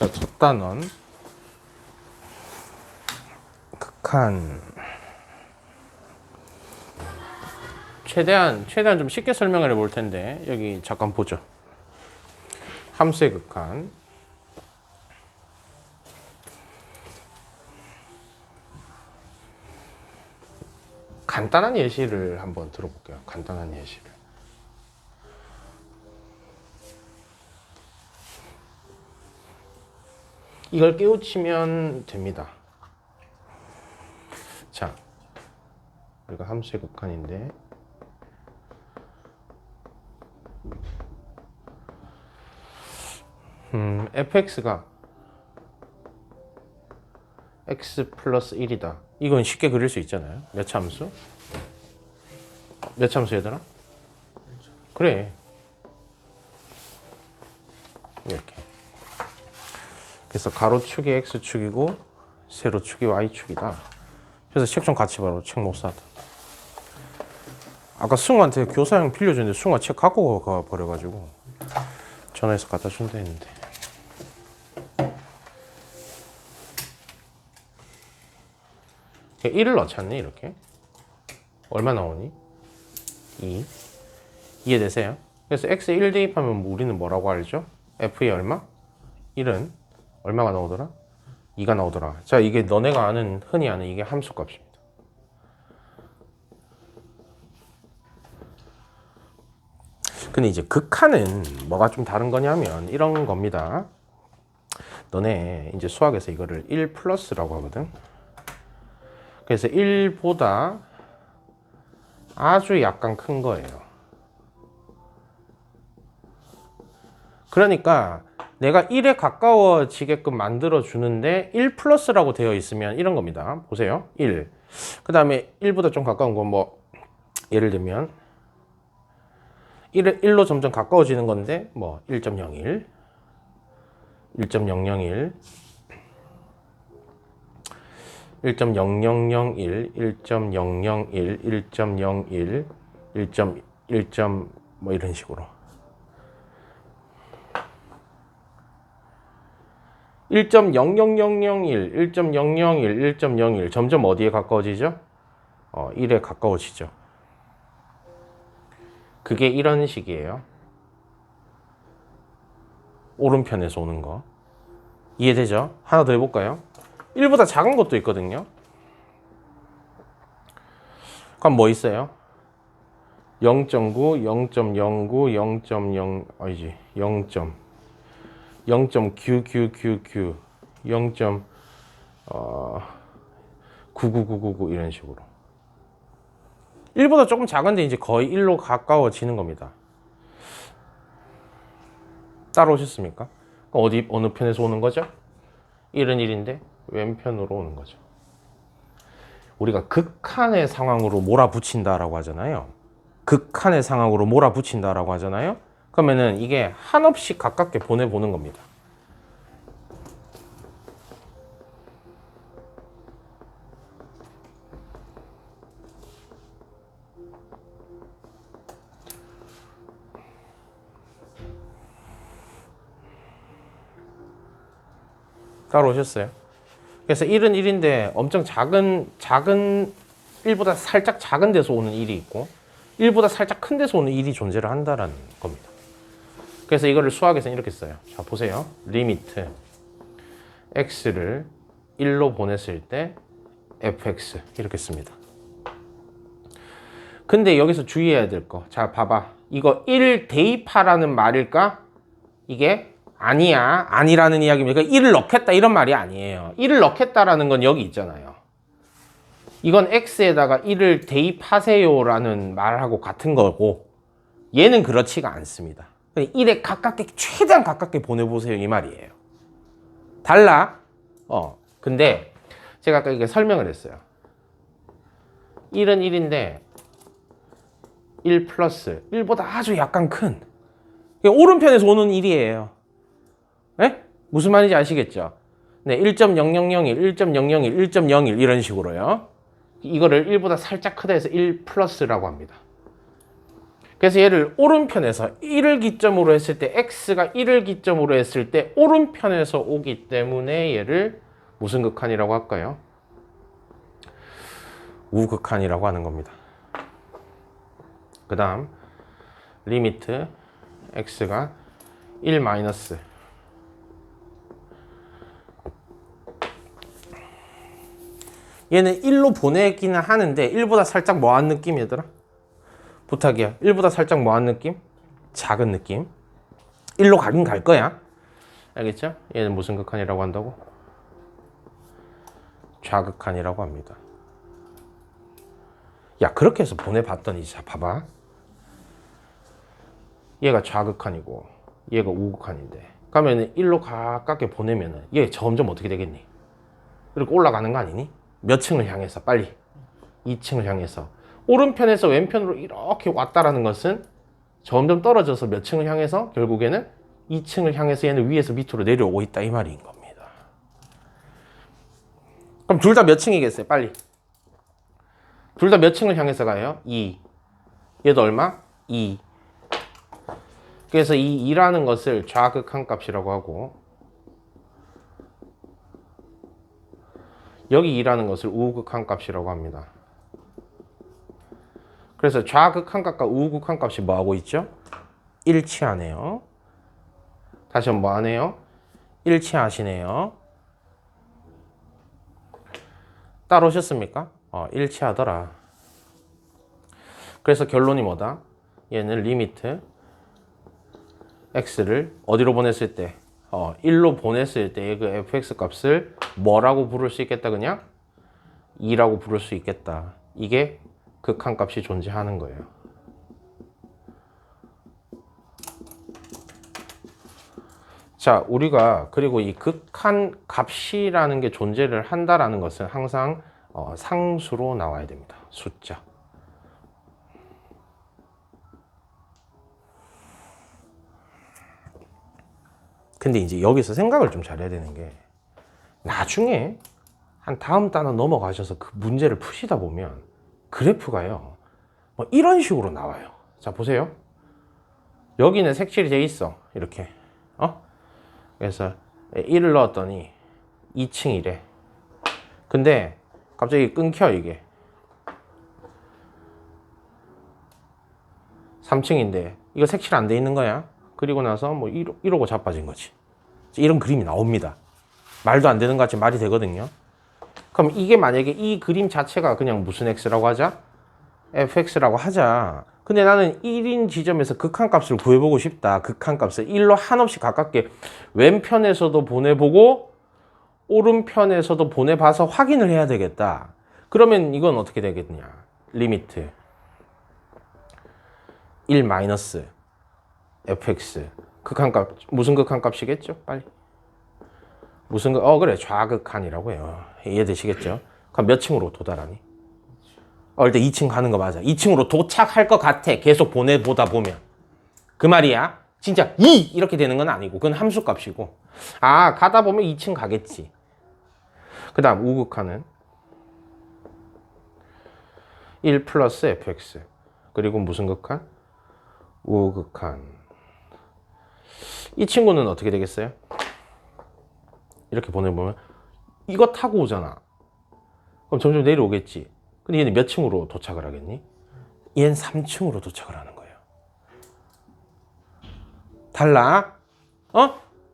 자, 첫 단원 극한. 최대한 좀 쉽게 설명을 해볼 텐데 여기 잠깐 보죠. 함수의 극한. 간단한 예시를 한번 들어볼게요. 간단한 예시를. 이걸 깨우치면 됩니다. 자, 우리가 함수의 극한인데 fx가 x 플러스 1이다. 이건 쉽게 그릴 수 있잖아요. 몇 참수? 몇 참수 얘들아? 그래. 이렇게. 그래서 가로축이 x축이고 세로축이 y축이다. 그래서 책 좀 같이 봐라. 책 못 사다. 아까 승우한테 교사형 빌려줬는데 승우가 책 갖고 가 버려가지고 전화해서 갖다 준다 했는데. 그러니까 1을 넣잖니 이렇게. 얼마 나오니? 2. 이해되세요? 그래서 x에 1 대입하면 우리는 뭐라고 알죠? f의 얼마? 1은 얼마가 나오더라? 2가 나오더라. 자, 이게 너네가 아는, 흔히 아는 이게 함수값입니다. 근데 이제 극한은 뭐가 좀 다른 거냐면 이런 겁니다. 너네 이제 수학에서 이거를 1 플러스라고 하거든. 그래서 1보다 아주 약간 큰 거예요. 그러니까 내가 1에 가까워지게끔 만들어 주는데 1 플러스라고 되어 있으면 이런 겁니다. 보세요. 1. 그 다음에 1보다 좀 가까운 건 뭐 예를 들면 1로 점점 가까워지는 건데 뭐 1.01, 1.001, 1.0001, 1.001, 1.01, 1.1. 뭐 이런 식으로 1.00001, 1.001, 1.01 점점 어디에 가까워지죠? 1에 가까워지죠. 그게 이런 식이에요. 오른편에서 오는 거. 이해되죠? 하나 더 해볼까요? 1보다 작은 것도 있거든요. 그럼 뭐 있어요? 0.9, 0.09, 0.0, 아니지, 0.QQQQ, 0.99999 이런 식으로. 1보다 조금 작은데 이제 거의 1로 가까워지는 겁니다. 따라오셨습니까? 어느 편에서 오는 거죠? 1은 1인데 왼편으로 오는 거죠. 우리가 극한의 상황으로 몰아붙인다라고 하잖아요. 극한의 상황으로 몰아붙인다라고 하잖아요. 그러면은 이게 한없이 가깝게 보내보는 겁니다. 따라오셨어요? 그래서 1은 1인데 엄청 작은 1보다 살짝 작은 데서 오는 1이 있고 1보다 살짝 큰 데서 오는 1이 존재를 한다는 겁니다. 그래서 이거를 수학에서는 이렇게 써요. 자, 보세요. 리미트 x를 1로 보냈을 때 fx 이렇게 씁니다. 근데 여기서 주의해야 될 거. 자, 봐봐. 이거 1 대입하라는 말일까? 이게 아니야. 아니라는 이야기입니다. 그러니까 1을 넣겠다 이런 말이 아니에요. 1을 넣겠다라는 건 여기 있잖아요. 이건 x에다가 1을 대입하세요라는 말하고 같은 거고 얘는 그렇지가 않습니다. 1에 가깝게 최대한 가깝게 보내보세요 이 말이에요. 달라. 근데 제가 아까 이게 설명을 했어요. 1은 1인데 1 플러스 1보다 아주 약간 큰 오른편에서 오는 1이에요. 네? 무슨 말인지 아시겠죠? 네, 1.0001, 1.001, 1.01 이런 식으로요. 이거를 1보다 살짝 크다 해서 1 플러스라고 합니다. 그래서 얘를 오른편에서 1을 기점으로 했을 때 x가 1을 기점으로 했을 때 오른편에서 오기 때문에 얘를 무슨 극한이라고 할까요? 우극한이라고 하는 겁니다. 그 다음 리미트 x가 1 마이너스 얘는 1로 보내기는 하는데 1보다 살짝 뭐한 느낌 얘들아? 부탁이야. 1보다 살짝 뭐한 느낌? 작은 느낌. 1로 가긴 갈 거야. 알겠죠? 얘는 무슨 극한이라고 한다고? 좌극한이라고 합니다. 야, 그렇게 해서 보내봤더니 자 봐봐. 얘가 좌극한이고 얘가 우극한인데 그러면 1로 가깝게 보내면은 얘 점점 어떻게 되겠니? 이렇게 올라가는 거 아니니? 몇 층을 향해서 빨리 2층을 향해서 오른편에서 왼편으로 이렇게 왔다라는 것은 점점 떨어져서 몇 층을 향해서 결국에는 2층을 향해서 얘는 위에서 밑으로 내려오고 있다 이 말인 겁니다. 그럼 둘 다 몇 층이겠어요? 빨리 둘 다 몇 층을 향해서 가요? 2. 얘도 얼마? 2. 그래서 이 2라는 것을 좌극한 값이라고 하고 여기 2라는 것을 우극한 값이라고 합니다. 그래서 좌극한 값과 우극한 값이 뭐하고 있죠? 일치하네요. 다시 한번 뭐하네요? 일치하시네요. 따라오셨습니까? 일치하더라. 그래서 결론이 뭐다? 얘는 리미트 x를 어디로 보냈을 때 1로 보냈을 때 그 fx 값을 뭐라고 부를 수 있겠다 그냥? 2라고 부를 수 있겠다. 이게 극한 값이 존재하는 거예요. 자, 우리가 그리고 이 극한 값이라는 게 존재를 한다라는 것은 항상 상수로 나와야 됩니다. 숫자. 근데 이제 여기서 생각을 좀 잘해야 되는 게 나중에 한 다음 단원 넘어가셔서 그 문제를 푸시다 보면 그래프가요 뭐 이런 식으로 나와요. 자 보세요. 여기는 색칠이 돼 있어 이렇게 그래서 1을 넣었더니 2층이래. 근데 갑자기 끊겨 이게 3층인데 이거 색칠 안 돼 있는 거야. 그리고 나서 뭐 이러고 자빠진 거지. 이런 그림이 나옵니다. 말도 안 되는 것 같이 말이 되거든요. 그럼 이게 만약에 이 그림 자체가 그냥 무슨 x라고 하자? fx라고 하자. 근데 나는 1인 지점에서 극한값을 구해보고 싶다. 극한값을 1로 한없이 가깝게 왼편에서도 보내보고 오른편에서도 보내봐서 확인을 해야 되겠다. 그러면 이건 어떻게 되겠냐? 리미트 1 마이너스 fx 극한값 무슨 극한값이겠죠? 빨리 무슨 그래 좌극한이라고 해요. 이해되시겠죠? 그럼 몇 층으로 도달하니? 일단 2층 가는 거 맞아. 2층으로 도착할 것 같아. 계속 보내보다 보면 그 말이야. 진짜 이렇게 되는 건 아니고 그건 함수값이고 가다 보면 2층 가겠지. 그 다음 우극한은 1 플러스 fx 그리고 무슨 극한? 우극한. 이 친구는 어떻게 되겠어요? 이렇게 보내보면 이거 타고 오잖아. 그럼 점점 내려오겠지. 근데 얘는 몇 층으로 도착을 하겠니? 얘는 3층으로 도착을 하는 거예요. 달라?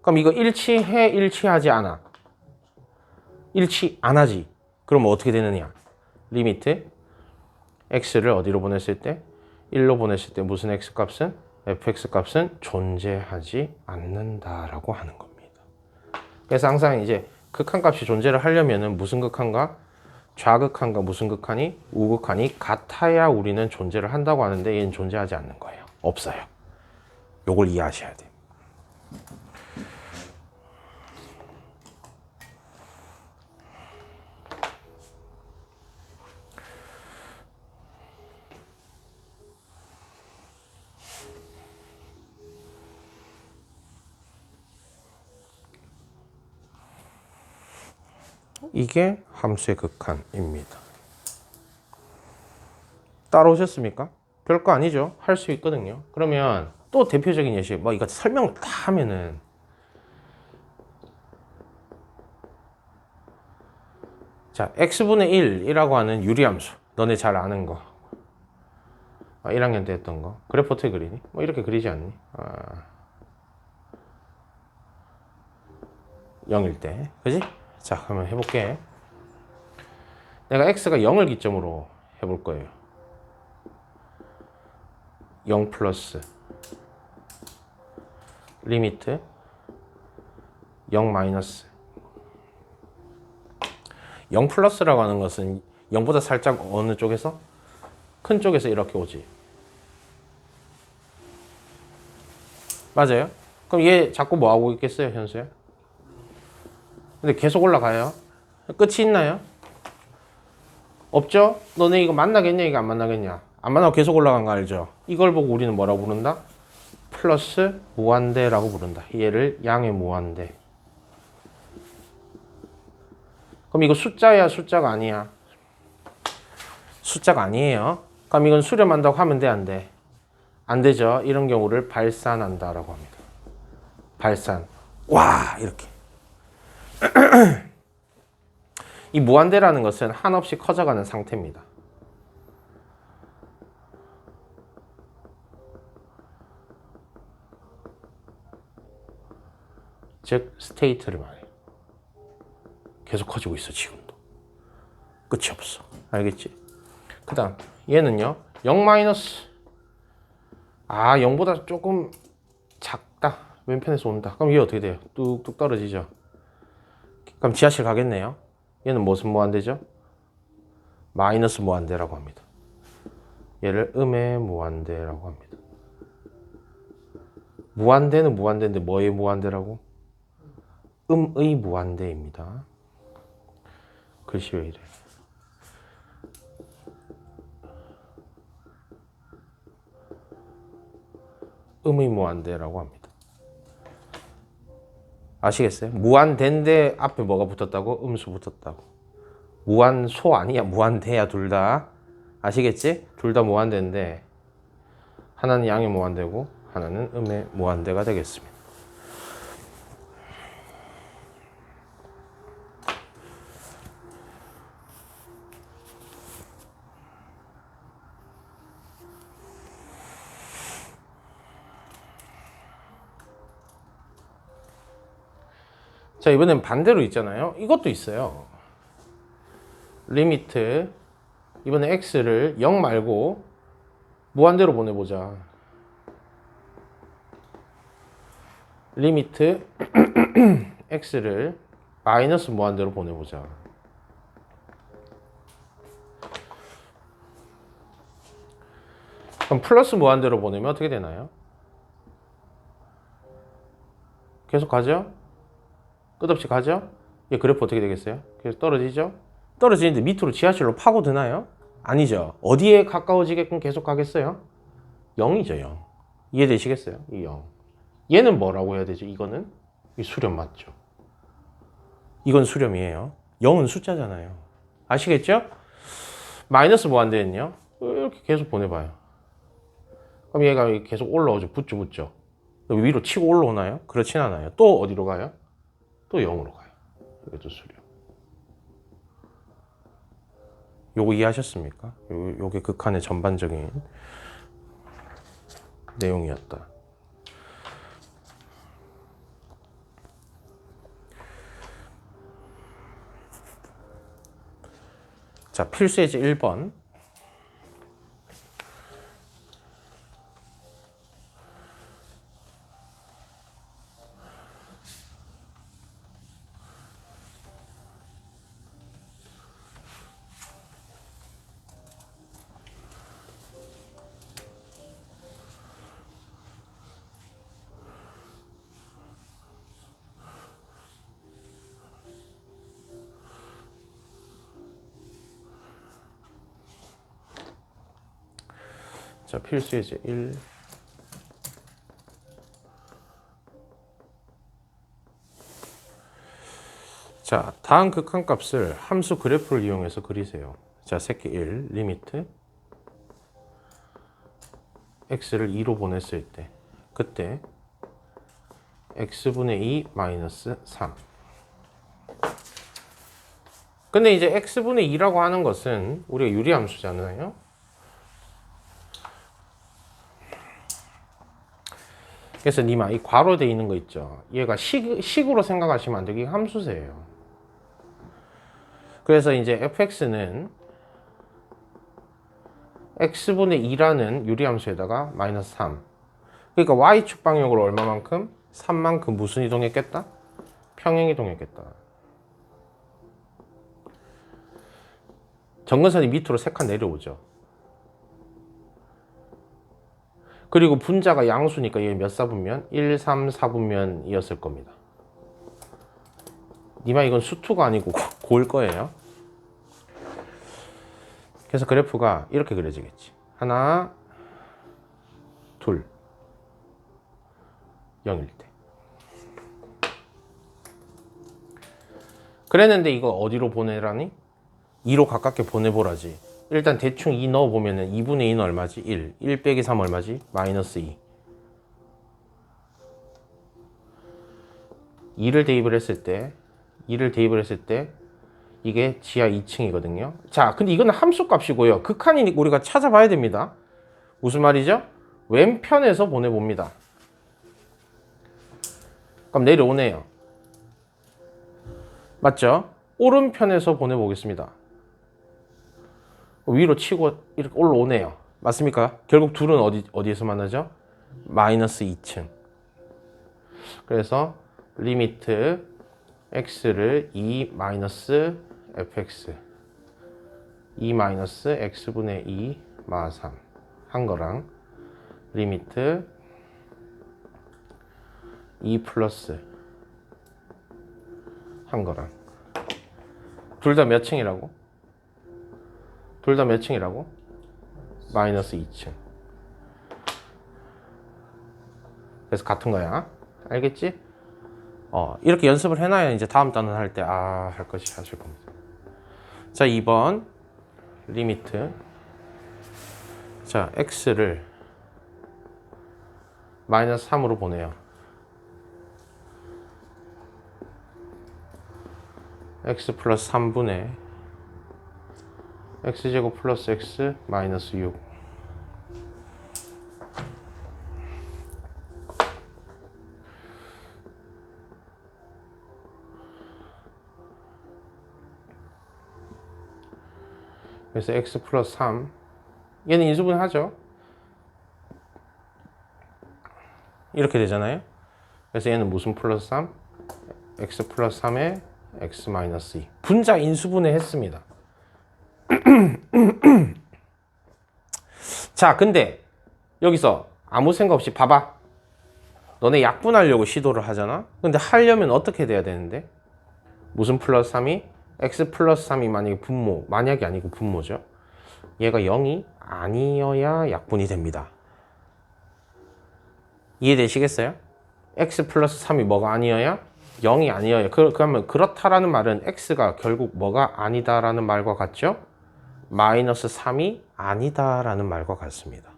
그럼 이거 일치해? 일치하지 않아? 일치 안 하지. 그럼 어떻게 되느냐? 리미트 x를 어디로 보냈을 때? 1로 보냈을 때 무슨 x 값은? fx 값은 존재하지 않는다라고 하는 겁니다. 그래서 항상 이제 극한값이 존재를 하려면은 무슨 극한과 좌극한과 무슨 극한이 우극한이 같아야 우리는 존재를 한다고 하는데 얘는 존재하지 않는 거예요. 없어요. 요걸 이해하셔야 돼요. 이게 함수의 극한입니다. 따라오셨습니까? 별거 아니죠. 할 수 있거든요. 그러면 또 대표적인 예시, 뭐 이거 설명을 다 하면은 자, x분의 1이라고 하는 유리함수. 너네 잘 아는 거. 1학년 때 했던 거. 그래프 어떻게 그리니? 뭐 이렇게 그리지 않니? 0일 때. 그지? 자, 그러면 해볼게. 내가 x가 0을 기점으로 해볼 거예요. 0 플러스 리미트 0 마이너스 0 플러스라고 하는 것은 0보다 살짝 어느 쪽에서? 큰 쪽에서 이렇게 오지. 맞아요? 그럼 얘 자꾸 뭐 하고 있겠어요, 현수야? 근데 계속 올라가요. 끝이 있나요? 없죠? 너네 이거 만나겠냐, 이거 안 만나겠냐? 안 만나고 계속 올라간 거 알죠? 이걸 보고 우리는 뭐라고 부른다? 플러스 무한대라고 부른다. 얘를 양의 무한대. 그럼 이거 숫자야, 숫자가 아니야? 숫자가 아니에요. 그럼 이건 수렴한다고 하면 돼, 안 돼? 안 되죠. 이런 경우를 발산한다라고 합니다. 발산. 와, 이렇게. 이 무한대라는 것은 한없이 커져가는 상태입니다. 즉, 스테이트를 말해요. 계속 커지고 있어, 지금도. 끝이 없어. 알겠지? 그 다음, 얘는요, 0 마이너스. 0보다 조금 작다. 왼편에서 온다. 그럼 얘 어떻게 돼요? 뚝뚝 떨어지죠. 그럼 지하실 가겠네요. 얘는 무슨 무한대죠? 마이너스 무한대라고 합니다. 얘를 음의 무한대라고 합니다. 무한대는 무한대인데 뭐의 무한대라고? 음의 무한대입니다. 글씨 왜 이래? 음의 무한대라고 합니다. 아시겠어요? 무한대인데 앞에 뭐가 붙었다고? 음수 붙었다고. 무한소 아니야, 무한대야, 둘 다. 아시겠지? 둘 다 무한대인데 하나는 양의 무한대고 하나는 음의 무한대가 되겠습니다. 자, 이번엔 반대로 있잖아요. 이것도 있어요. 리미트 이번에 x를 0 말고 무한대로 보내보자. 리미트 x를 마이너스 무한대로 보내보자. 그럼 플러스 무한대로 보내면 어떻게 되나요? 계속 가죠? 끝없이 가죠? 얘 그래프 어떻게 되겠어요? 계속 떨어지죠? 떨어지는데 밑으로 지하실로 파고드나요? 아니죠. 어디에 가까워지게끔 계속 가겠어요? 0이죠, 0. 이해되시겠어요? 이 0. 얘는 뭐라고 해야 되죠? 이거는? 이 수렴 맞죠? 이건 수렴이에요. 0은 숫자잖아요. 아시겠죠? 마이너스 무한대는요? 이렇게 계속 보내봐요. 그럼 얘가 계속 올라오죠. 붙죠. 위로 치고 올라오나요? 그렇진 않아요. 또 어디로 가요? 또 0으로 가요. 이것도 수렴. 요거 이해하셨습니까? 요게 극한의 전반적인 내용이었다. 자, 필수예제 1번. 자, 필수예제 1. 자, 다음 극한값을 함수 그래프를 이용해서 그리세요. 자, 새끼 1, 리미트 x를 2로 보냈을 때 그때 x분의 2 마이너스 3. 근데 이제 x분의 2라고 하는 것은 우리가 유리함수잖아요. 그래서 니마 이 괄호되어 있는 거 있죠. 얘가 식으로 생각하시면 안 되고 이게 함수세요. 그래서 이제 fx는 x분의 2라는 유리함수에다가 마이너스 3. 그러니까 y축 방향으로 얼마만큼? 3만큼 무슨 이동했겠다? 평행 이동했겠다. 점근선이 밑으로 3칸 내려오죠. 그리고 분자가 양수니까 이게 몇 사분면? 1, 3, 4분면이었을 겁니다. 니마 이건 수투가 아니고 고일 거예요. 그래서 그래프가 이렇게 그려지겠지. 하나, 둘, 0일 때. 그랬는데 이거 어디로 보내라니? 2로 가깝게 보내보라지. 일단 대충 2 넣어보면은 2분의 2는 얼마지? 1. 1 빼기 3 얼마지? 마이너스 2. 2를 대입을 했을 때 이게 지하 2층이거든요. 자, 근데 이거는 함수 값이고요. 극한이 우리가 찾아봐야 됩니다. 무슨 말이죠? 왼편에서 보내봅니다. 그럼 내려오네요. 맞죠? 오른편에서 보내보겠습니다. 위로 치고 이렇게 올라오네요. 맞습니까? 결국 둘은 어디에서 만나죠? 마이너스 2층. 그래서 리미트 x를 2 마이너스 fx 2 마이너스 x분의 2 마 3 한 거랑 리미트 2 플러스 한 거랑 둘 다 몇 층이라고? 둘 다 몇 층이라고? 마이너스 2층. 그래서 같은 거야. 알겠지? 이렇게 연습을 해놔야 이제 다음 단원 할 때 할 것이 하실 겁니다. 자, 2번 리미트. 자, x를 마이너스 3으로 보내요. x 플러스 3분의 x제곱 플러스 x 마이너스 6. 그래서 x 플러스 3. 얘는 인수분해 하죠. 이렇게 되잖아요. 그래서 얘는 무슨 플러스 3? x 플러스 3에 x 마이너스 2. 분자 인수분해 했습니다. 자, 근데 여기서 아무 생각 없이 봐봐. 너네 약분하려고 시도를 하잖아. 근데 하려면 어떻게 돼야 되는데? 무슨 플러스 3이? x 플러스 3이 만약에 분모, 만약이 아니고 분모죠. 얘가 0이 아니어야 약분이 됩니다. 이해되시겠어요? x 플러스 3이 뭐가 아니어야? 0이 아니어야. 그러면 그렇다라는 말은 x가 결국 뭐가 아니다라는 말과 같죠? 마이너스 3이 아니다라는 말과 같습니다.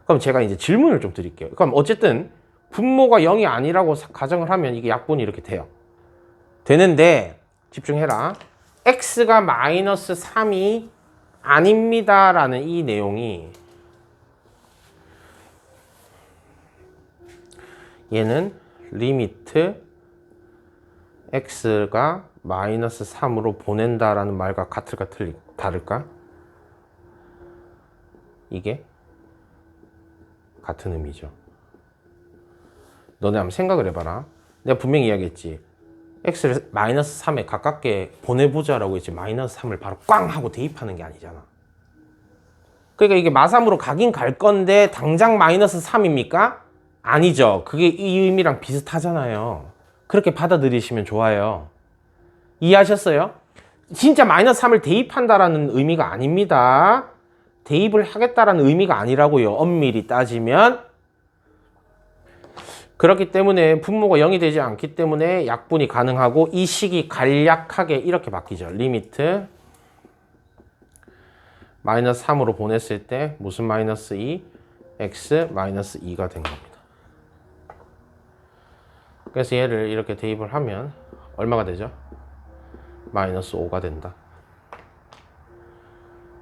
그럼 제가 이제 질문을 좀 드릴게요. 그럼 어쨌든 분모가 0이 아니라고 가정을 하면 이게 약분이 이렇게 돼요. 되는데 집중해라. x가 마이너스 3이 아닙니다라는 이 내용이 얘는 리미트 x가 마이너스 3으로 보낸다라는 말과 같을까 다를까? 이게 같은 의미죠. 너네 한번 생각을 해봐라. 내가 분명히 이야기했지. x를 마이너스 3에 가깝게 보내보자라고 했지 마이너스 3을 바로 꽝 하고 대입하는 게 아니잖아. 그러니까 이게 마삼으로 가긴 갈 건데 당장 마이너스 3입니까? 아니죠. 그게 이 의미랑 비슷하잖아요. 그렇게 받아들이시면 좋아요. 이해하셨어요? 진짜 마이너스 3을 대입한다라는 의미가 아닙니다. 대입을 하겠다라는 의미가 아니라고요. 엄밀히 따지면. 그렇기 때문에 분모가 0이 되지 않기 때문에 약분이 가능하고 이 식이 간략하게 이렇게 바뀌죠. 리미트 마이너스 3으로 보냈을 때 무슨 마이너스 2? x 마이너스 2가 된 겁니다. 그래서 얘를 이렇게 대입을 하면 얼마가 되죠? 마이너스 5가 된다.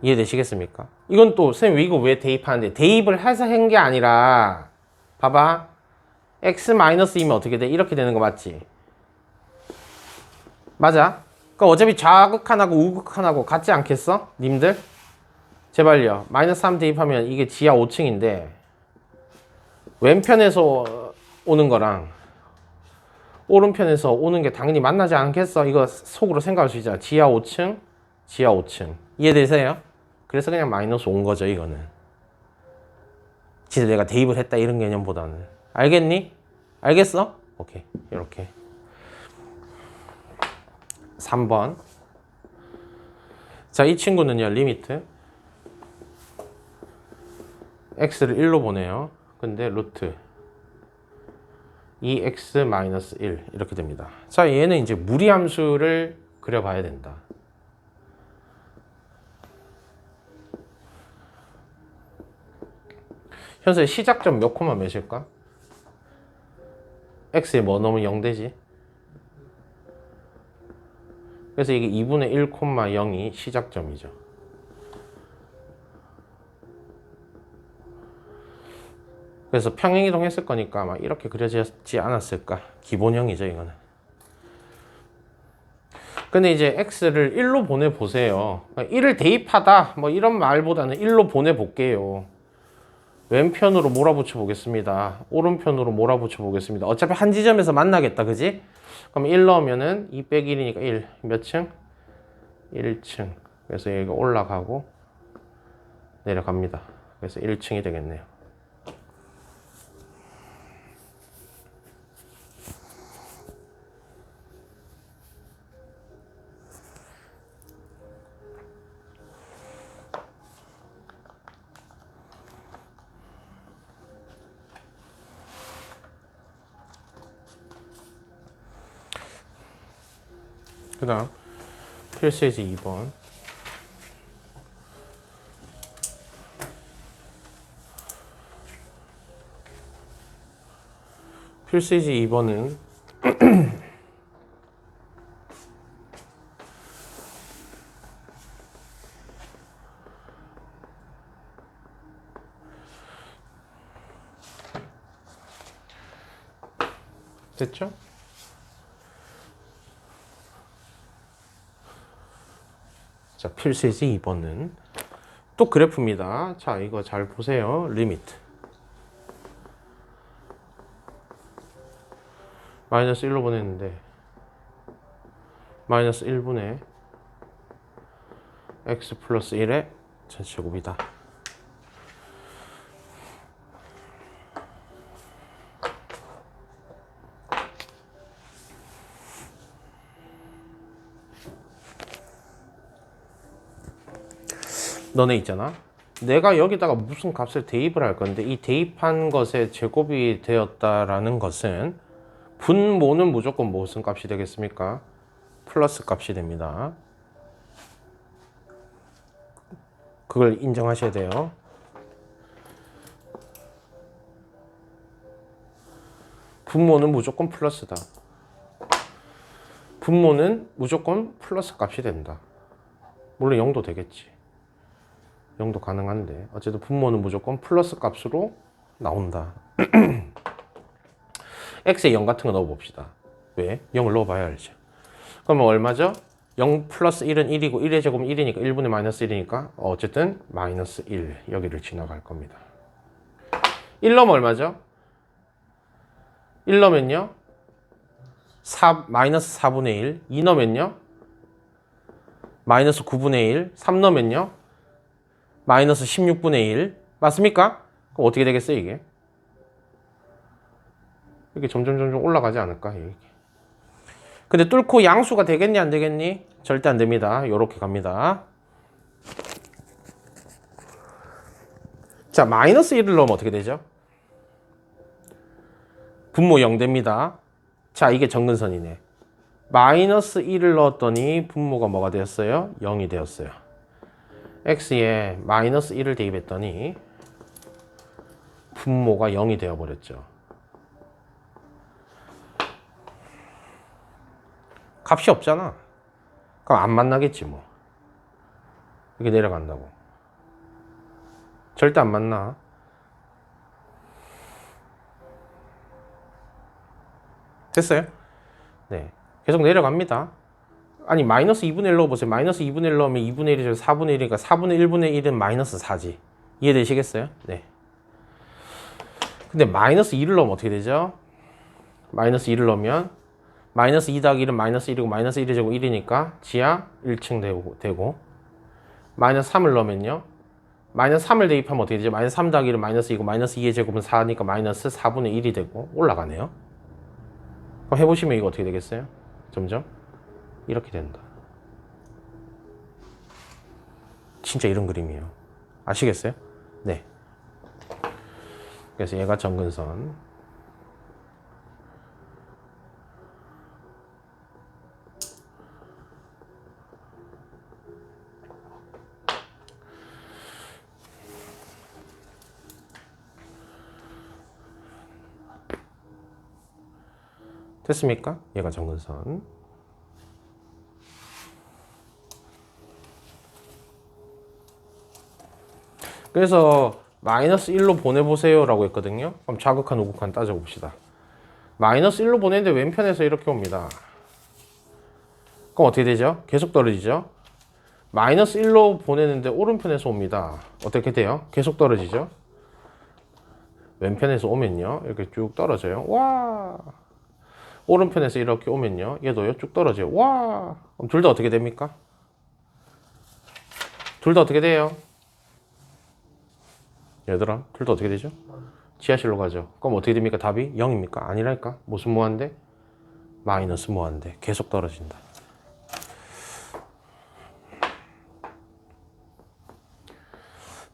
이해되시겠습니까? 이건 또 선생님 이거 왜 대입하는데, 대입을 해서 한 게 아니라 봐봐, x 마이너스 2면 어떻게 돼? 이렇게 되는 거 맞지? 맞아? 그러니까 어차피 좌극한하고 우극한하고 같지 않겠어? 님들? 제발요. 마이너스 3 대입하면 이게 지하 5층인데 왼편에서 오는 거랑 오른편에서 오는 게 당연히 만나지 않겠어? 이거 속으로 생각할 수 있잖아. 지하 5층, 지하 5층. 이해되세요? 그래서 그냥 마이너스 온 거죠, 이거는. 진짜 내가 대입을 했다 이런 개념보다는. 알겠니? 알겠어? 오케이. 이렇게. 3번. 자, 이 친구는요, 리미트. x를 1로 보내요. 근데 루트 2x-1 이렇게 됩니다. 자, 얘는 이제 무리함수를 그려봐야 된다. 현재 시작점 몇 콤마 몇일까? x에 뭐 넣으면 0 되지? 그래서 이게 2분의 1, 0이 시작점이죠. 그래서 평행이동 했을 거니까 아마 이렇게 그려지지 않았을까? 기본형이죠, 이거는. 근데 이제 x를 1로 보내보세요. 1을 대입하다, 뭐 이런 말보다는 1로 보내볼게요. 왼편으로 몰아붙여 보겠습니다. 오른편으로 몰아붙여 보겠습니다. 어차피 한 지점에서 만나겠다, 그지? 그럼 1 넣으면은 2 빼기 1이니까 1. 몇 층? 1층. 그래서 여기가 올라가고 내려갑니다. 그래서 1층이 되겠네요. 그 다음 필수이지 2번. 필수이지 2번은 됐죠? 자, 필수이지 2번은 또 그래프입니다. 자, 이거 잘 보세요. 리미트 마이너스 1로 보냈는데 마이너스 1분의 x 플러스 1의 전체제곱이다. 너네 있잖아. 내가 여기다가 무슨 값을 대입을 할 건데 이 대입한 것의 제곱이 되었다라는 것은 분모는 무조건 무슨 값이 되겠습니까? 플러스 값이 됩니다. 그걸 인정하셔야 돼요. 분모는 무조건 플러스다. 분모는 무조건 플러스 값이 된다. 물론 0도 되겠지. 0도 가능한데 어쨌든 분모는 무조건 플러스 값으로 나온다. x에 0 같은 거 넣어봅시다. 왜? 0을 넣어봐야 알죠. 그러면 얼마죠? 0 플러스 1은 1이고 1의 제곱은 1이니까 1분의 마이너스 1이니까 어쨌든 마이너스 1 여기를 지나갈 겁니다. 1 넣으면 얼마죠? 1 넣으면요 마이너스 4분의 1. 2 넣으면요 마이너스 9분의 1. 3 넣으면요 마이너스 16분의 1. 맞습니까? 그럼 어떻게 되겠어요, 이게? 이렇게 점점 올라가지 않을까? 이렇게. 근데 뚫고 양수가 되겠니, 안 되겠니? 절대 안 됩니다. 요렇게 갑니다. 자, 마이너스 1을 넣으면 어떻게 되죠? 분모 0 됩니다. 자, 이게 정근선이네. 마이너스 1을 넣었더니 분모가 뭐가 되었어요? 0이 되었어요. x에 마이너스 1을 대입했더니 분모가 0이 되어버렸죠. 값이 없잖아. 그럼 안 만나겠지 뭐. 이렇게 내려간다고. 절대 안 만나. 됐어요? 네. 계속 내려갑니다. 아니 마이너스 2분의 1 넣어보세요. 마이너스 2분의 1 넣으면 2분의 1이죠. 4분의 1이니까 4분의 1분의 1은 마이너스 4지. 이해되시겠어요? 네. 근데 마이너스 2를 넣으면 어떻게 되죠? 마이너스 2를 넣으면 마이너스 2 더하기 1은 마이너스 1이고 마이너스 1의 제곱 1이니까 지하 1층 되고 마이너스 3을 넣으면요. 마이너스 3을 대입하면 어떻게 되죠? 마이너스 3 더하기 1은 마이너스 2고 마이너스 2의 제곱은 4니까 마이너스 4분의 1이 되고 올라가네요. 그럼 해보시면 이거 어떻게 되겠어요? 점점 이렇게 된다. 진짜 이런 그림이에요. 아시겠어요? 네. 그래서 얘가 점근선. 됐습니까? 얘가 점근선. 그래서 마이너스 1로 보내보세요 라고 했거든요. 그럼 좌극한 우극한 따져봅시다. 마이너스 1로 보내는데 왼편에서 이렇게 옵니다. 그럼 어떻게 되죠? 계속 떨어지죠? 마이너스 1로 보내는데 오른편에서 옵니다. 어떻게 돼요? 계속 떨어지죠? 왼편에서 오면요 이렇게 쭉 떨어져요. 와, 오른편에서 이렇게 오면요 얘도요 쭉 떨어져요. 와, 그럼 둘 다 어떻게 됩니까? 둘 다 어떻게 돼요? 얘들아, 둘 다 어떻게 되죠? 지하실로 가죠. 그럼 어떻게 됩니까? 답이 0입니까? 아니랄까? 무슨 무한대? 마이너스 무한대. 계속 떨어진다.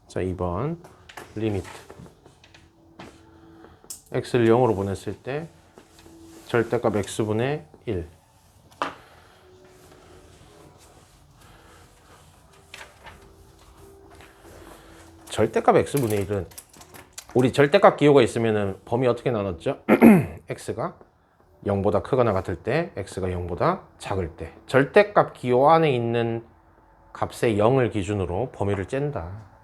자, 2번 리미트 x를 0으로 보냈을 때 절대값 x분의 1 절대값 x분의 1은 우리 절대값 기호가 있으면 범위 어떻게 나눴죠? x가 0보다 크거나 같을 때 x가 0보다 작을 때 절대값 기호 안에 있는 값의 0을 기준으로 범위를 짠다.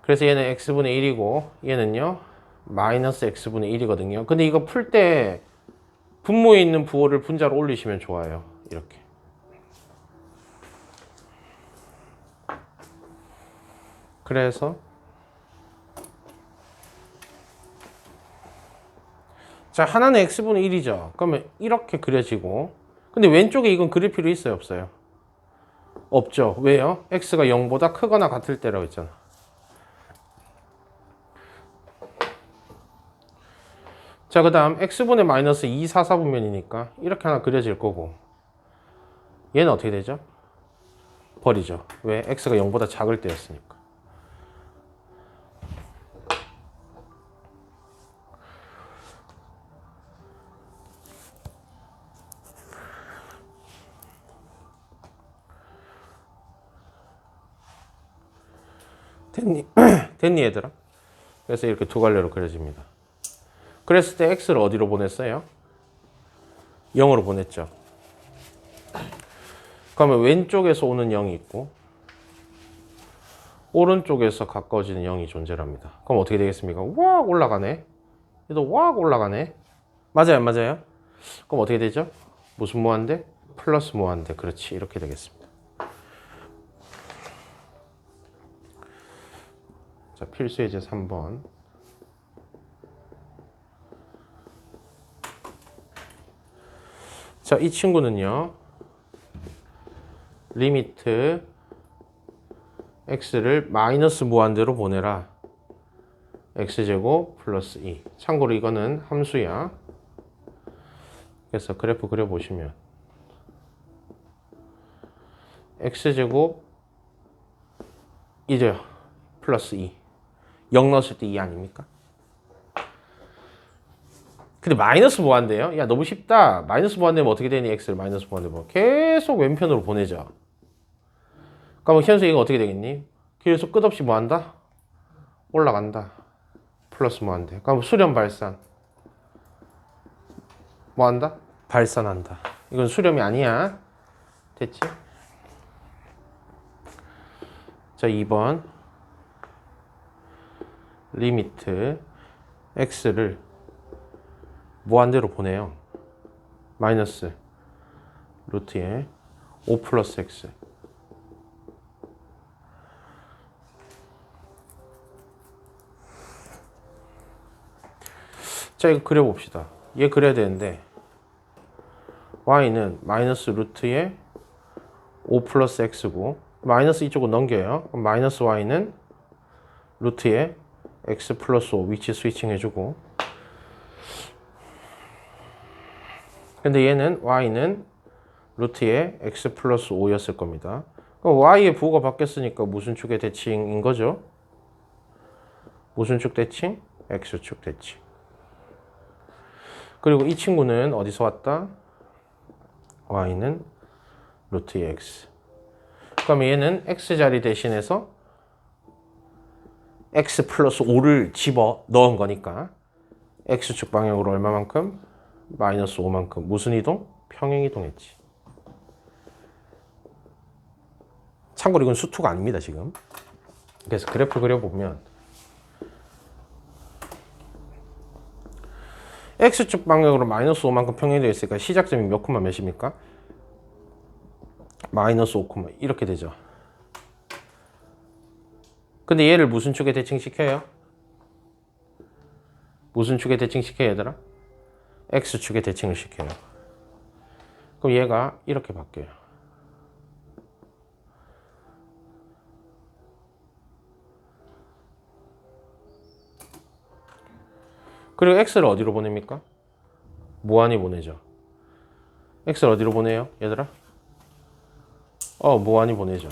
그래서 얘는 x분의 1이고 얘는요 마이너스 x분의 1이거든요. 근데 이거 풀 때 분모에 있는 부호를 분자로 올리시면 좋아요. 이렇게. 그래서 자, 하나는 x분의 1이죠. 그러면 이렇게 그려지고 근데 왼쪽에 이건 그릴 필요 있어요? 없어요? 없죠. 왜요? x가 0보다 크거나 같을 때라고 했잖아. 자, 그 다음 x분의 마이너스 244분면이니까 이렇게 하나 그려질 거고 얘는 어떻게 되죠? 버리죠. 왜? x가 0보다 작을 때였으니까. 됐니? 됐니 얘들아? 그래서 이렇게 두 갈래로 그려집니다. 그랬을 때 x를 어디로 보냈어요? 0으로 보냈죠. 그러면 왼쪽에서 오는 0이 있고 오른쪽에서 가까워지는 0이 존재합니다. 그럼 어떻게 되겠습니까? 와, 올라가네. 얘도 와, 올라가네. 맞아요, 안 맞아요? 그럼 어떻게 되죠? 무슨 무한대? 플러스 무한대. 그렇지, 이렇게 되겠습니다. 자, 필수 예제 3번. 자, 이 친구는요 리미트 x를 마이너스 무한대로 보내라. x제곱 플러스 2. 참고로 이거는 함수야. 그래서 그래프 그려보시면 x제곱 이죠. 플러스 2. 0 넣었을 때 2 아닙니까? 근데 마이너스 무한대요? 야, 너무 쉽다. 마이너스 무한대면 어떻게 되니? x를 마이너스 무한대면 계속 왼편으로 보내죠. 그러면 현수 이거 어떻게 되겠니? 계속 끝없이 뭐한다? 올라간다. 플러스 무한대. 그럼 수렴 발산. 뭐 한다? 발산한다. 이건 수렴이 아니야. 됐지? 자, 2번. 리미트 x를 무한대로 보내요. 마이너스 루트에 5 플러스 x. 자, 이거 그려봅시다. 얘 그려야 되는데 y는 마이너스 루트에 5 플러스 x고 마이너스 이쪽으로 넘겨요. 그럼 마이너스 y는 루트에 x 플러스 5 위치 스위칭 해주고, 근데 얘는 y는 루트에 x 플러스 5였을 겁니다. 그럼 y의 부호가 바뀌었으니까 무슨 축의 대칭인 거죠? 무슨 축 대칭? x축 대칭. 그리고 이 친구는 어디서 왔다? y는 루트의 x. 그럼 얘는 x자리 대신해서 x 플러스 5를 집어 넣은 거니까 x축 방향으로 얼마만큼? 마이너스 5만큼. 무슨 이동? 평행 이동했지. 참고로 이건 수투가 아닙니다, 지금. 그래서 그래프 그려보면 x축 방향으로 마이너스 5만큼 평행이 되어 있으니까 시작점이 몇 콤마 몇입니까? 마이너스 5 콤마 이렇게 되죠. 근데 얘를 무슨 축에 대칭시켜요? 무슨 축에 대칭시켜요, 얘들아? x축에 대칭을 시켜요. 그럼 얘가 이렇게 바뀌어요. 그리고 x를 어디로 보냅니까? 무한히 보내죠. x를 어디로 보내요, 얘들아? 무한히 보내죠.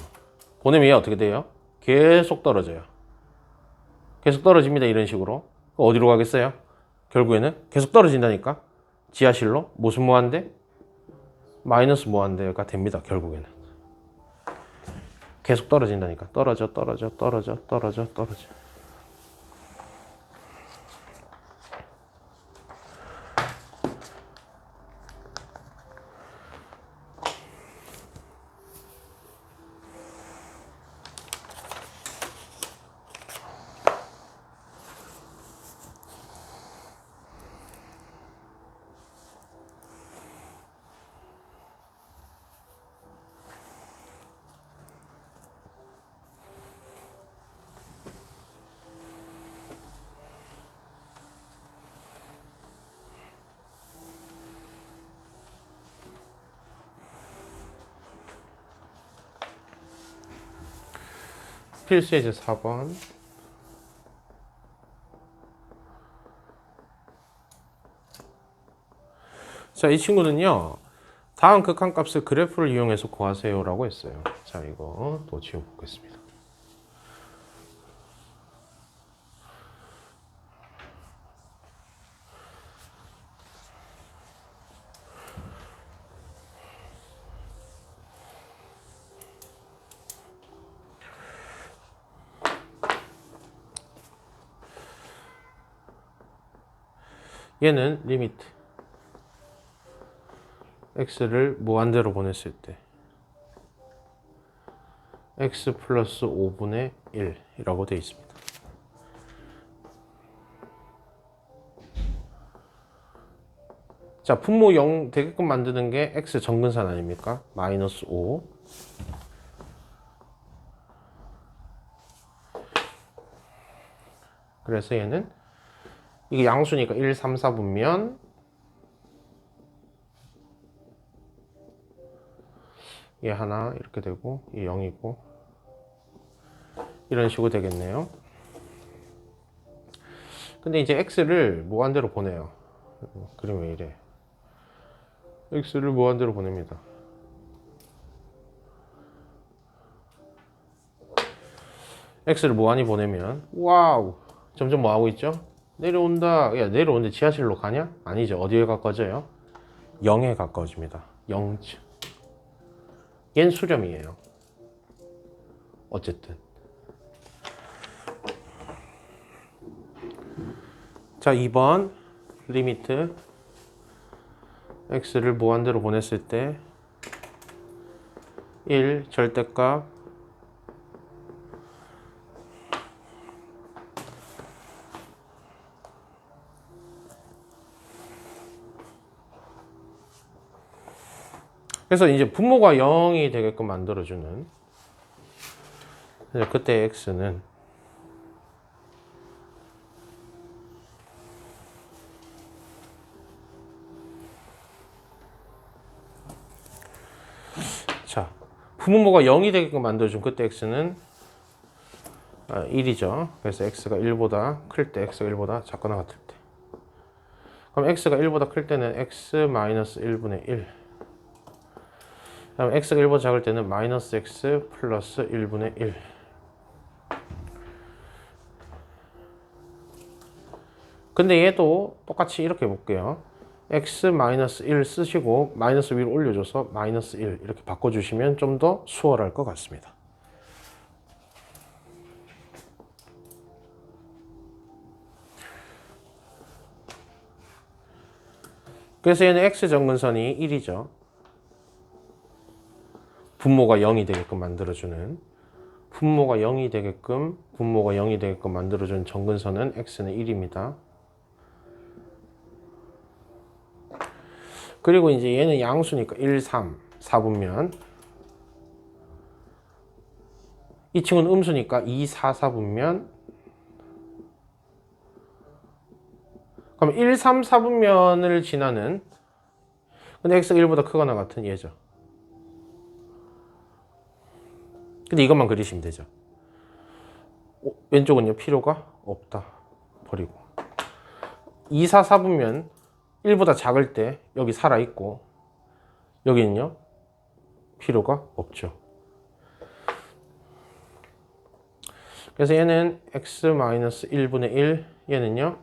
보내면 얘 어떻게 돼요? 계속 떨어져요. 계속 떨어집니다, 이런 식으로. 어디로 가겠어요? 결국에는 계속 떨어진다니까. 지하실로. 무슨 무한대? 마이너스 무한대가 됩니다, 결국에는. 계속 떨어진다니까. 떨어져. 필수 예제 4번. 자, 이 친구는요, 다음 극한값을 그래프를 이용해서 구하세요 라고 했어요. 자, 이거 또 지워보겠습니다. 얘는 리미트 x를 무한대로 보냈을 때 x 플러스 5분의 1이라고 되어 있습니다. 자, 분모 0 되게끔 만드는 게 x 정근산 아닙니까? 마이너스 5. 그래서 얘는 이게 양수니까 1, 3, 4분면 얘 하나 이렇게 되고 얘 0이고 이런 식으로 되겠네요. 근데 이제 x를 무한대로 보내요. 그림 왜 이래? x를 무한대로 보냅니다. x를 무한히 보내면 와우, 점점 뭐 하고 있죠? 내려온다. 야, 내려오는데 지하실로 가냐? 아니죠. 어디에 가까워져요? 0에 가까워집니다. 0쯤. 얜 수렴이에요. 어쨌든 자, 2번 리미트 x를 무한대로 보냈을 때 1 절대값 그래서 이제 분모가 0이 되게끔 만들어주는, 그때 x는 자, 분모가 0이 되게끔 만들어준 그때 x는 1이죠. 그래서 x가 1보다 클 때, x가 1보다 작거나 같을 때. 그럼 x가 1보다 클 때는 x-1분의 1. 그다음 x가 1보다 작을 때는 마이너스 x 플러스 1분의 1. 근데 얘도 똑같이 이렇게 볼게요. x-1 쓰시고 마이너스 위로 올려줘서 마이너스 1 이렇게 바꿔주시면 좀 더 수월할 것 같습니다. 그래서 얘는 x정근선이 1이죠. 분모가 0이 되게끔 만들어주는, 분모가 0이 되게끔 만들어주는 정근선은 x는 1입니다. 그리고 이제 얘는 양수니까 1, 3, 4분면, 이 친구는 음수니까 2, 4, 4분면, 그럼 1, 3, 4분면을 지나는, 근데 x가 1보다 크거나 같은 얘죠. 근데 이것만 그리시면 되죠. 왼쪽은요, 필요가 없다. 버리고. 2, 4, 4분면 1보다 작을 때 여기 살아있고, 여기는요, 필요가 없죠. 그래서 얘는 x-1분의 1, 얘는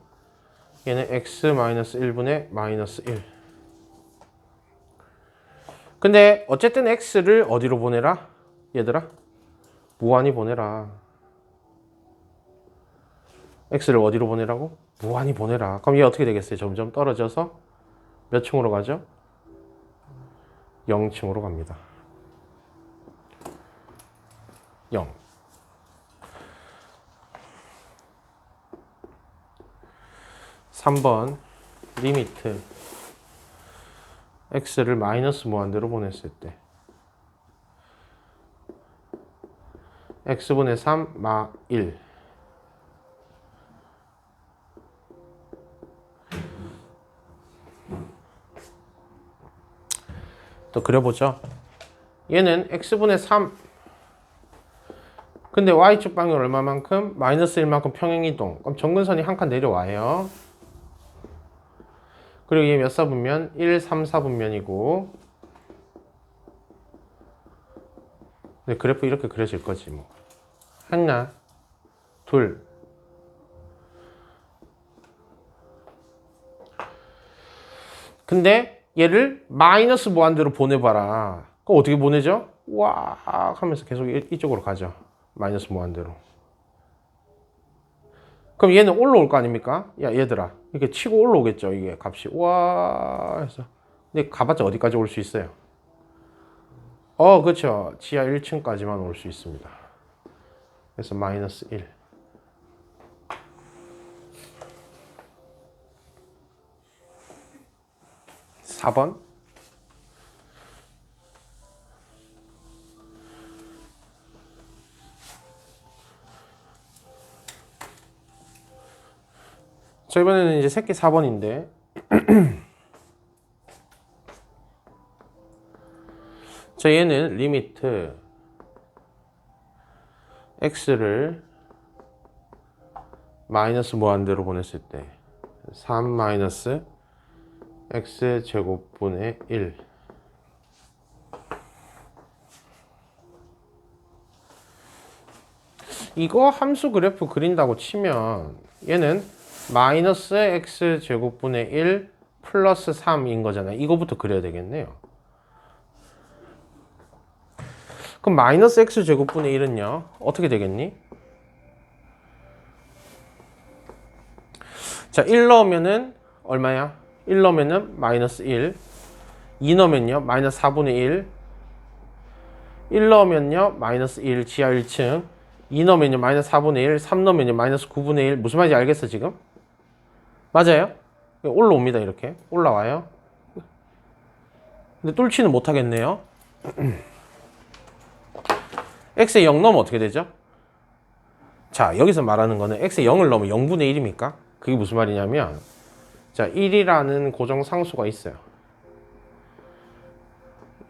x-1분의 마이너스 1. 근데 어쨌든 x를 어디로 보내라? 얘들아? 무한히 보내라. x를 어디로 보내라고? 무한히 보내라. 그럼 얘 어떻게 되겠어요? 점점 떨어져서 몇 층으로 가죠? 0층으로 갑니다. 0. (3번) 리미트 x를 마이너스 무한대로 보냈을 때 x분의 3 마 1. 또 그려보죠. 얘는 x분의 3. 근데 y축 방향 얼마만큼? 마이너스 1만큼 평행이동. 그럼 정근선이 한 칸 내려와요. 그리고 얘 몇 사분면? 1, 3, 4분면이고. 네, 그래프 이렇게 그려질 거지 뭐. 하나, 둘. 근데 얘를 마이너스 무한대로 보내봐라. 그럼 어떻게 보내죠? 와 하면서 계속 이쪽으로 가죠. 마이너스 무한대로. 그럼 얘는 올라올 거 아닙니까? 야 얘들아 이렇게 치고 올라오겠죠. 이게 값이 와 해서. 근데 가봤자 어디까지 올 수 있어요? 그렇죠. 지하 1층까지만 올 수 있습니다. 그래서 마이너스 1. 4번 자 이번에는 이제 새끼 4번인데 자 얘는 리미트 x를 마이너스 무한대로 보냈을 때 3 마이너스 x제곱분의 1. 이거 함수 그래프 그린다고 치면 얘는 마이너스 x제곱분의 1 플러스 3인 거잖아요. 이거부터 그려야 되겠네요. 그럼 마이너스 x제곱분의 1은요 어떻게 되겠니? 자, 1 넣으면은 얼마야? 1 넣으면은 마이너스 1. 2 넣으면요, 마이너스 4분의 1. 1 넣으면요, 마이너스 1, 지하 1층. 2 넣으면요, 마이너스 4분의 1. 3 넣으면요, 마이너스 9분의 1. 무슨 말인지 알겠어, 지금? 맞아요? 올라옵니다, 이렇게. 올라와요. 근데 뚫지는 못하겠네요. x에 0 넣으면 어떻게 되죠? 자, 여기서 말하는 거는 x에 0을 넣으면 0분의 1입니까? 그게 무슨 말이냐면, 자, 1이라는 고정상수가 있어요.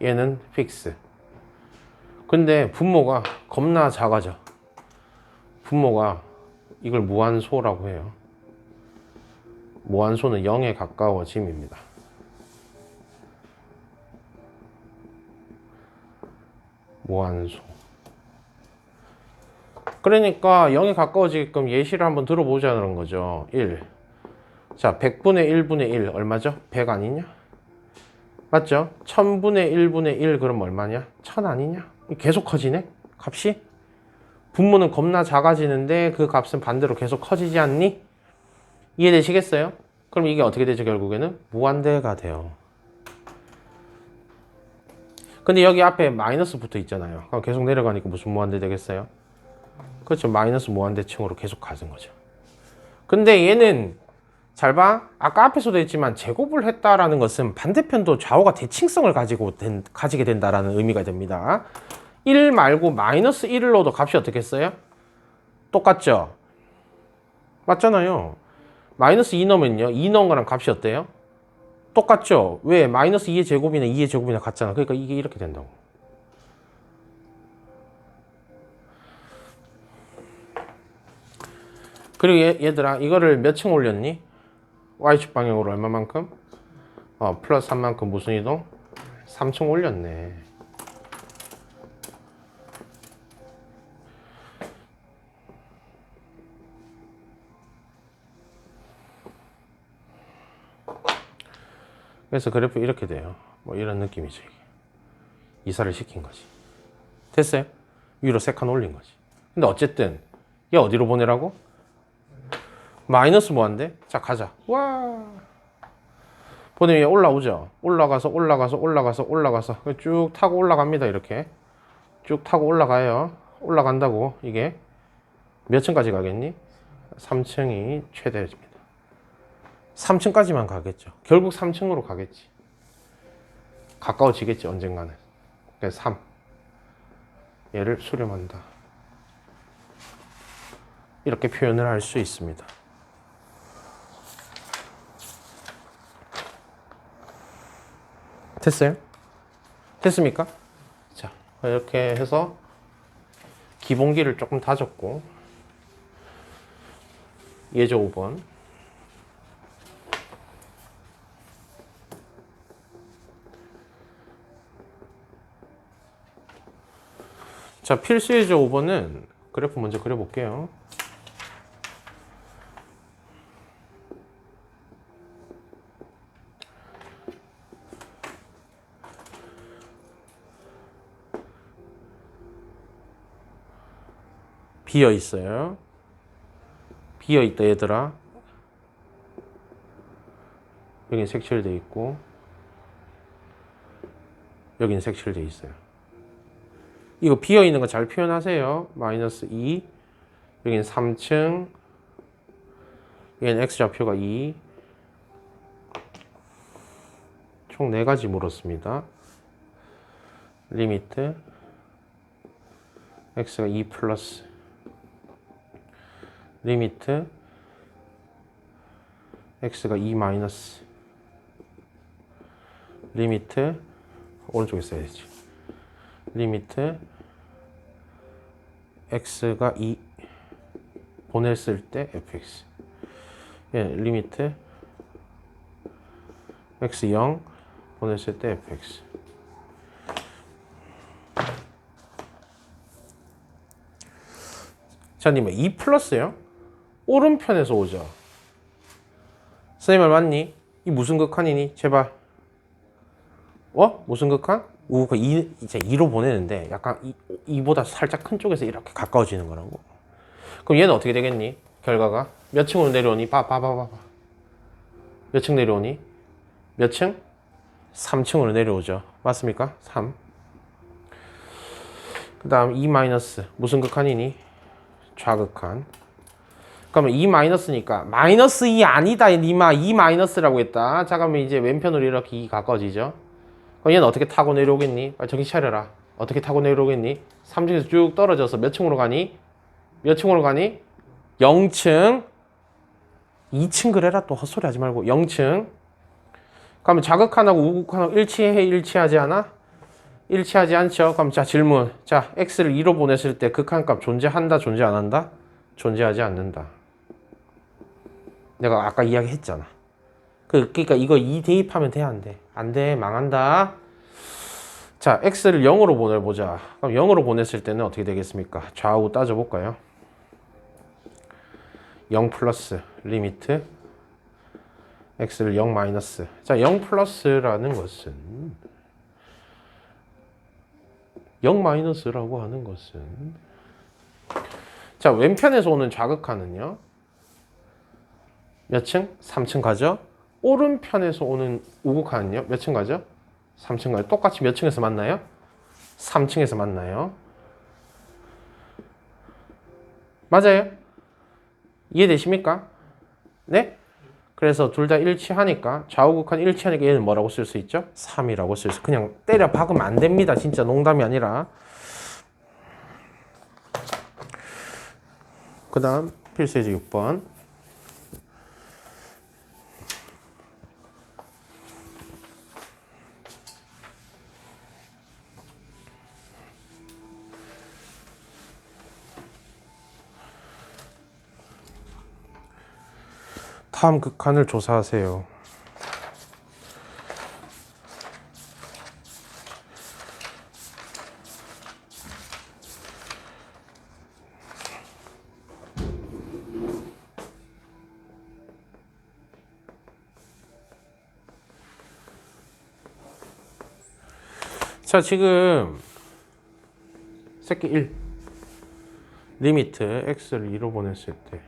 얘는 픽스. 근데 분모가 겁나 작아져. 분모가 이걸 무한소라고 해요. 무한소는 0에 가까워짐입니다. 무한소. 그러니까 0에 가까워지게끔 예시를 한번 들어보자는 거죠. 1. 자, 100분의 1분의 1 얼마죠? 100 아니냐? 맞죠? 1000분의 1분의 1 그럼 얼마냐? 1000 아니냐? 계속 커지네? 값이? 분모는 겁나 작아지는데 그 값은 반대로 계속 커지지 않니? 이해되시겠어요? 그럼 이게 어떻게 되죠? 결국에는 무한대가 돼요. 근데 여기 앞에 마이너스 붙어 있잖아요. 그럼 계속 내려가니까 무슨 무한대 되겠어요? 그렇죠. 마이너스 무한대층으로 계속 가는 거죠. 근데 얘는 잘 봐. 아까 앞에서도 했지만 제곱을 했다라는 것은 반대편도 좌우가 대칭성을 가지게 된다라는 의미가 됩니다. 1 말고 마이너스 1을 넣어도 값이 어떻게 했어요? 똑같죠? 맞잖아요. 마이너스 2 넣으면요. 2 넣은 거랑 값이 어때요? 똑같죠? 왜? 마이너스 2의 제곱이나 2의 제곱이나 같잖아. 그러니까 이게 이렇게 된다고. 그리고 얘들아, 이거를 몇 층 올렸니? Y축 방향으로 얼마만큼? 플러스 3만큼 무슨 이동? 3층 올렸네. 그래서 그래프 이렇게 돼요. 뭐 이런 느낌이죠. 이게. 이사를 시킨 거지. 됐어요? 위로 3칸 올린 거지. 근데 어쨌든 얘 어디로 보내라고? 마이너스 무한대? 자, 가자. 와. 보내면 올라오죠. 올라가서 쭉 타고 올라갑니다. 이렇게 쭉 타고 올라가요. 올라간다고. 이게 몇 층까지 가겠니? 3층이 최대입니다. 3층까지만 가겠죠. 결국 3층으로 가겠지. 가까워지겠지, 언젠가는. 그래서 3. 얘를 수렴한다. 이렇게 표현을 할 수 있습니다. 됐어요? 됐습니까? 자, 이렇게 해서 기본기를 조금 다졌고, 예제 5번. 자, 필수 예제 5번은 그래프 먼저 그려볼게요. 비어 있어요. 비어 있다, 얘들아. 여긴 색칠돼 있고, 여긴 색칠돼 있어요. 이거 비어 있는 거 잘 표현하세요. 마이너스 2. 여긴 3층. 여긴 x좌표가 2. 총 4가지 물었습니다. 리미트 x가 2 플러스 리미트 x가 2 마이너스 리미트 오른쪽에 써야지. 리미트 x가 2 보냈을 때 fx. 예, 리미트 x 0 보냈을 때 fx. 자, 님 2 플러스요? 오른편에서 오죠. 선생님 말 맞니? 이 무슨 극한이니? 제발. 무슨 극한? 그 2, 이제 2로 보내는데 약간 2보다 살짝 큰 쪽에서 이렇게 가까워지는 거라고. 그럼 얘는 어떻게 되겠니? 결과가 몇 층으로 내려오니? 봐봐. 몇 층 내려오니? 몇 층? 3층으로 내려오죠. 맞습니까? 3. 그 다음 2 마이너스 무슨 극한이니? 좌극한. 그러면 2 마이너스니까 마이너스 2 아니다 니마 2 마이너스라고 했다. 자 그러면 이제 왼편으로 이렇게 2 가까워지죠. 그럼 얘는 어떻게 타고 내려오겠니? 빨리 정신 차려라. 어떻게 타고 내려오겠니? 3층에서 쭉 떨어져서 몇 층으로 가니? 몇 층으로 가니? 0층. 2층 그래라. 또 헛소리 하지 말고 0층. 그러면 좌극한하고 우극한하고 일치하지 않아? 일치하지 않죠? 그럼 자 질문. 자 x를 2로 보냈을 때 극한값 존재한다 존재 안 한다? 존재하지 않는다. 내가 아까 이야기했잖아. 그러니까 이거 2 대입하면 돼 안 돼? 안 돼. 망한다. 자 x를 0으로 보내보자. 그럼 0으로 보냈을 때는 어떻게 되겠습니까? 좌우 따져볼까요? 0 플러스 리미트 x를 0 마이너스. 자 0 플러스라는 것은 0 마이너스라고 하는 것은 자 왼편에서 오는 좌극한은요 몇 층? 3층 가죠. 오른편에서 오는 우극한은요 몇 층 가죠? 3층 가죠. 똑같이 몇 층에서 만나요? 3층에서 만나요. 맞아요? 이해되십니까? 네? 그래서 둘 다 일치하니까 좌우극한 일치하니까 얘는 뭐라고 쓸 수 있죠? 3이라고 쓸 수. 그냥 때려 박으면 안 됩니다. 진짜 농담이 아니라. 그 다음 필수예제 6번. 다음 극한을 조사하세요. 자 지금 새끼 1 리미트 x를 2로 보냈을 때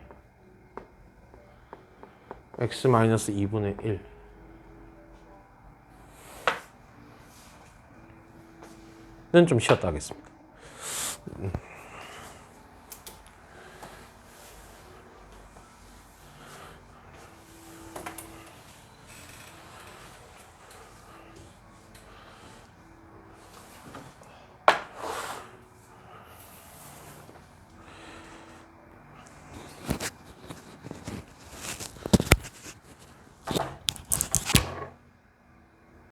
x-2분의 1는 좀 쉬었다 하겠습니다.